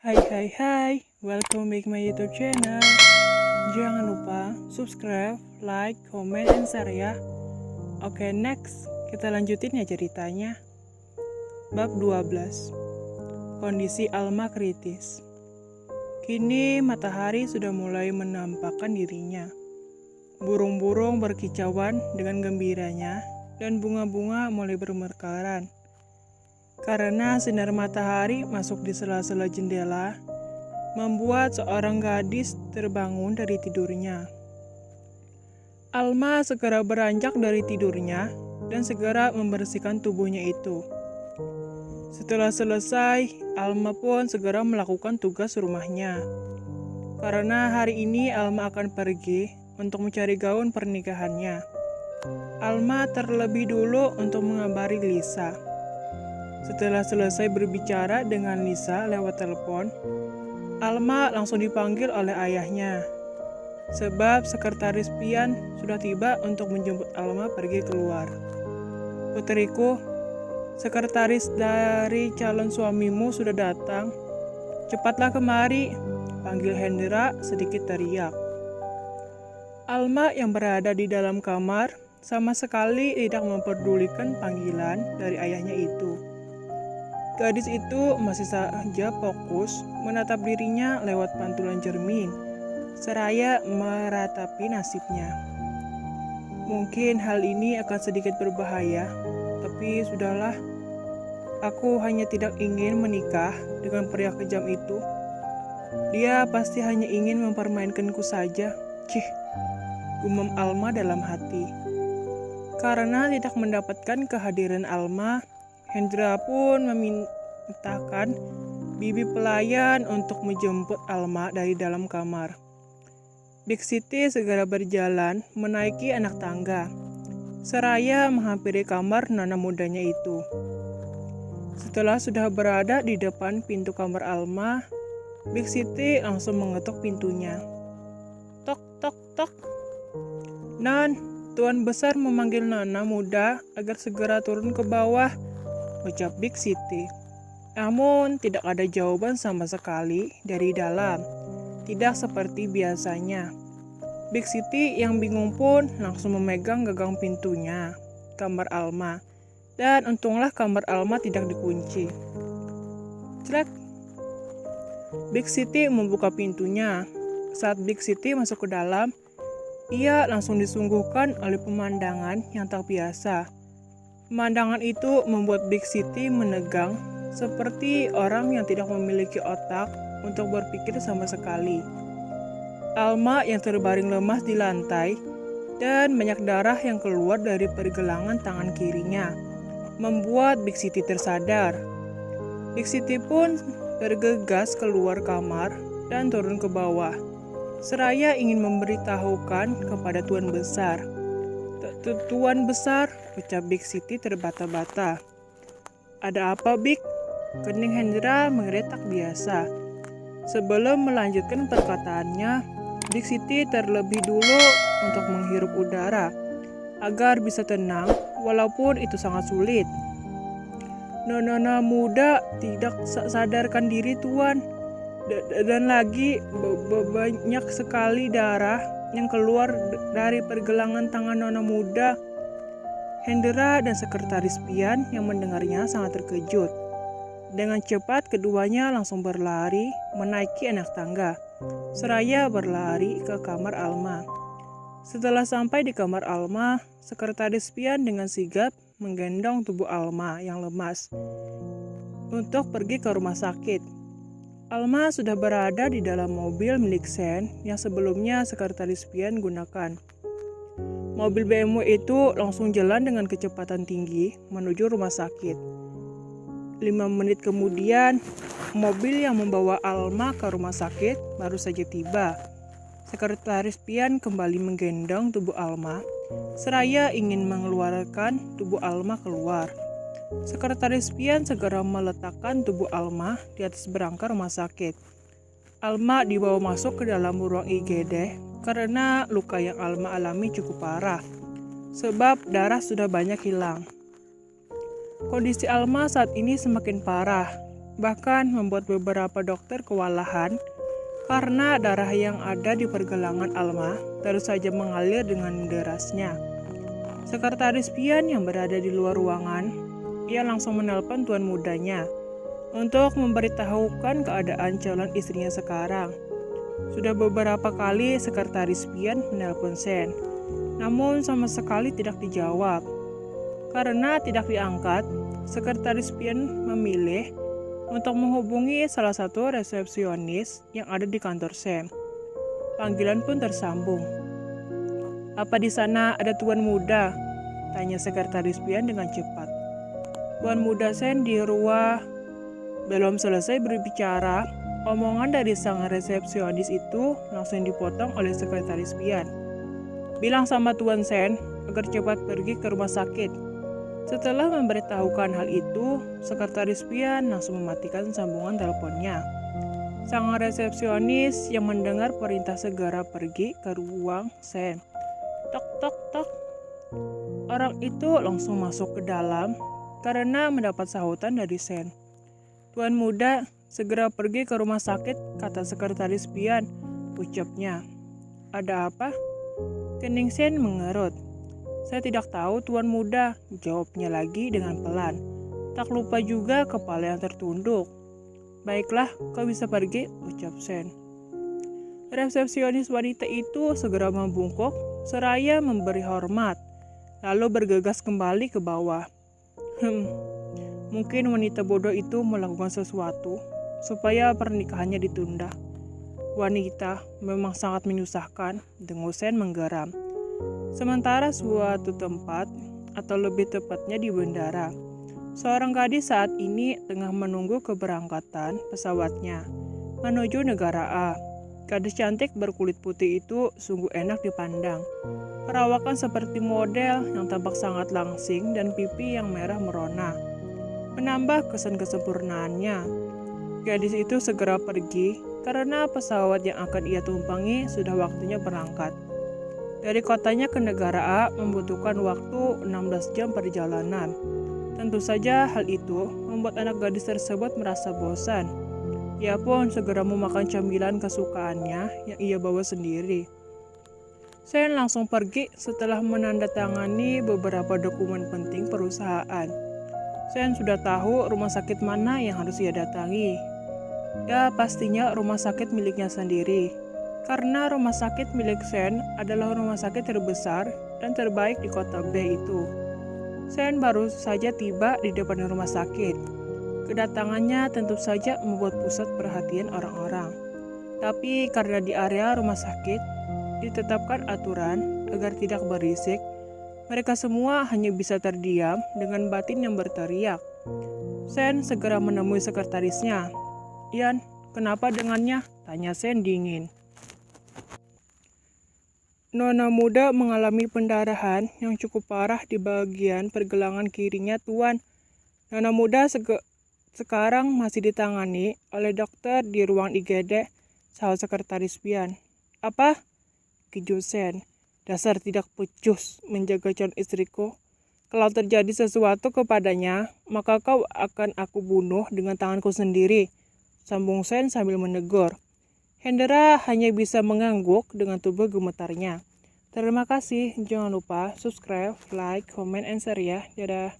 Hai, welcome back my YouTube channel. Jangan lupa subscribe, like, comment, and share ya. Oke, next kita lanjutin ya ceritanya. Bab 12. Kondisi Alma kritis. Kini matahari sudah mulai menampakkan dirinya. Burung-burung berkicauan dengan gembiranya dan bunga-bunga mulai bermekaran. Karena sinar matahari masuk di sela-sela jendela, membuat seorang gadis terbangun dari tidurnya. Alma segera beranjak dari tidurnya dan segera membersihkan tubuhnya itu. Setelah selesai, Alma pun segera melakukan tugas rumahnya. Karena hari ini Alma akan pergi untuk mencari gaun pernikahannya. Alma terlebih dulu untuk mengabari Lisa. Setelah selesai berbicara dengan Lisa lewat telepon, Alma langsung dipanggil oleh ayahnya. Sebab sekretaris Pian sudah tiba untuk menjemput Alma pergi keluar. Putriku, sekretaris dari calon suamimu sudah datang. Cepatlah kemari, panggil Hendra sedikit teriak. Alma yang berada di dalam kamar sama sekali tidak memperdulikan panggilan dari ayahnya itu. Gadis itu masih saja fokus menatap dirinya lewat pantulan cermin, seraya meratapi nasibnya. Mungkin hal ini akan sedikit berbahaya, tapi sudahlah. Aku hanya tidak ingin menikah dengan pria kejam itu. Dia pasti hanya ingin mempermainkanku saja. Cih, gumam Alma dalam hati. Karena tidak mendapatkan kehadiran Alma, Hendra pun memintakan bibi pelayan untuk menjemput Alma dari dalam kamar. Big Siti segera berjalan menaiki anak tangga, seraya menghampiri kamar nona mudanya itu. Setelah sudah berada di depan pintu kamar Alma, Big Siti langsung mengetuk pintunya. Tok, tok, tok. Non, Tuan Besar memanggil nona muda agar segera turun ke bawah, ucap Big Siti. Namun tidak ada jawaban sama sekali dari dalam. Tidak seperti biasanya. Big Siti yang bingung pun langsung memegang gagang pintunya kamar Alma. Dan untunglah kamar Alma tidak dikunci. Celek. Big Siti membuka pintunya. Saat Big Siti masuk ke dalam, ia langsung disungguhkan oleh pemandangan yang tak biasa. Pemandangan itu membuat Big Siti menegang seperti orang yang tidak memiliki otak untuk berpikir sama sekali. Alma yang terbaring lemas di lantai dan banyak darah yang keluar dari pergelangan tangan kirinya membuat Big Siti tersadar. Big Siti pun bergegas keluar kamar dan turun ke bawah, seraya ingin memberitahukan kepada Tuan Besar. Tuan Besar, ucap Big Siti terbata-bata. Ada apa, Big? Kening Hendra mengeretak biasa. Sebelum melanjutkan perkataannya, Big Siti terlebih dulu untuk menghirup udara, agar bisa tenang, walaupun itu sangat sulit. Nona muda tidak sadarkan diri, Tuan. Dan lagi banyak sekali darah yang keluar dari pergelangan tangan nona muda. Hendra dan sekretaris Pian yang mendengarnya sangat terkejut. Dengan cepat keduanya langsung berlari menaiki anak tangga, seraya berlari ke kamar Alma. Setelah sampai di kamar Alma, sekretaris Pian dengan sigap menggendong tubuh Alma yang lemas untuk pergi ke rumah sakit. Alma sudah berada di dalam mobil milik Sen yang sebelumnya sekretaris Pian gunakan. Mobil BMW itu langsung jalan dengan kecepatan tinggi menuju rumah sakit. 5 menit kemudian, mobil yang membawa Alma ke rumah sakit baru saja tiba. Sekretaris Pian kembali menggendong tubuh Alma, seraya ingin mengeluarkan tubuh Alma keluar. Sekretaris Pian segera meletakkan tubuh Alma di atas berangka rumah sakit. Alma dibawa masuk ke dalam ruang IGD karena luka yang Alma alami cukup parah, sebab darah sudah banyak hilang. Kondisi Alma saat ini semakin parah. bahkan membuat beberapa dokter kewalahan karena darah yang ada di pergelangan Alma terus saja mengalir dengan derasnya. Sekretaris Pian yang berada di luar ruangan, ia langsung menelpon tuan mudanya untuk memberitahukan keadaan calon istrinya sekarang. Sudah beberapa kali Sekretaris Pian menelpon Sen, namun sama sekali tidak dijawab. Karena tidak diangkat, Sekretaris Pian memilih untuk menghubungi salah satu resepsionis yang ada di kantor Sen. Panggilan pun tersambung. "Apa di sana ada tuan muda?" tanya Sekretaris Pian dengan cepat. Tuan muda Sen di ruang. Belum selesai berbicara, omongan dari sang resepsionis itu langsung dipotong oleh Sekretaris Pian. "Bilang sama Tuan Sen agar cepat pergi ke rumah sakit." Setelah memberitahukan hal itu, Sekretaris Pian langsung mematikan sambungan teleponnya. Sang resepsionis yang mendengar perintah segera pergi ke ruang Sen. Tok tok tok. Orang itu langsung masuk ke dalam karena mendapat sahutan dari Sen. "Tuan muda, segera pergi ke rumah sakit," kata Sekretaris Pian, ucapnya. "Ada apa?" Kening Sen mengerut. "Saya tidak tahu tuan muda," jawabnya lagi dengan pelan. "Tak lupa juga kepala yang tertunduk." "Baiklah, kau bisa pergi," ucap Sen. Resepsionis wanita itu segera membungkuk seraya memberi hormat, lalu bergegas kembali ke bawah. Mungkin wanita bodoh itu melakukan sesuatu supaya pernikahannya ditunda. Wanita memang sangat menyusahkan, dengus Sen menggeram. Sementara suatu tempat, atau lebih tepatnya di bandara, seorang gadis saat ini tengah menunggu keberangkatan pesawatnya menuju negara A. Gadis cantik berkulit putih itu sungguh enak dipandang. Perawakan seperti model yang tampak sangat langsing dan pipi yang merah merona menambah kesan kesempurnaannya. Gadis itu segera pergi karena pesawat yang akan ia tumpangi sudah waktunya berangkat. Dari kotanya ke negara A membutuhkan waktu 16 jam perjalanan. Tentu saja hal itu membuat anak gadis tersebut merasa bosan. Ia pun segera memakan camilan kesukaannya yang ia bawa sendiri. Sen langsung pergi setelah menandatangani beberapa dokumen penting perusahaan. Sen sudah tahu rumah sakit mana yang harus ia datangi. Ya, pastinya rumah sakit miliknya sendiri. Karena rumah sakit milik Sen adalah rumah sakit terbesar dan terbaik di kota B itu. Sen baru saja tiba di depan rumah sakit. Kedatangannya tentu saja membuat pusat perhatian orang-orang. Tapi karena di area rumah sakit ditetapkan aturan agar tidak berisik, mereka semua hanya bisa terdiam dengan batin yang berteriak. Sen segera menemui sekretarisnya. "Ian, kenapa dengannya?" tanya Sen dingin. "Nona muda mengalami pendarahan yang cukup parah di bagian pergelangan kirinya, Tuan. Nona muda sekarang masih ditangani oleh dokter di ruang IGD," sahut Sekretaris Pian. "Apa?" Kejut Sen. "Dasar tidak becus menjaga calon istriku. Kalau terjadi sesuatu kepadanya, maka kau akan aku bunuh dengan tanganku sendiri," sambung Sen sambil menegur. Hendra hanya bisa mengangguk dengan tubuh gemetarnya. Terima kasih, jangan lupa subscribe, like, comment, and share ya. Dadah.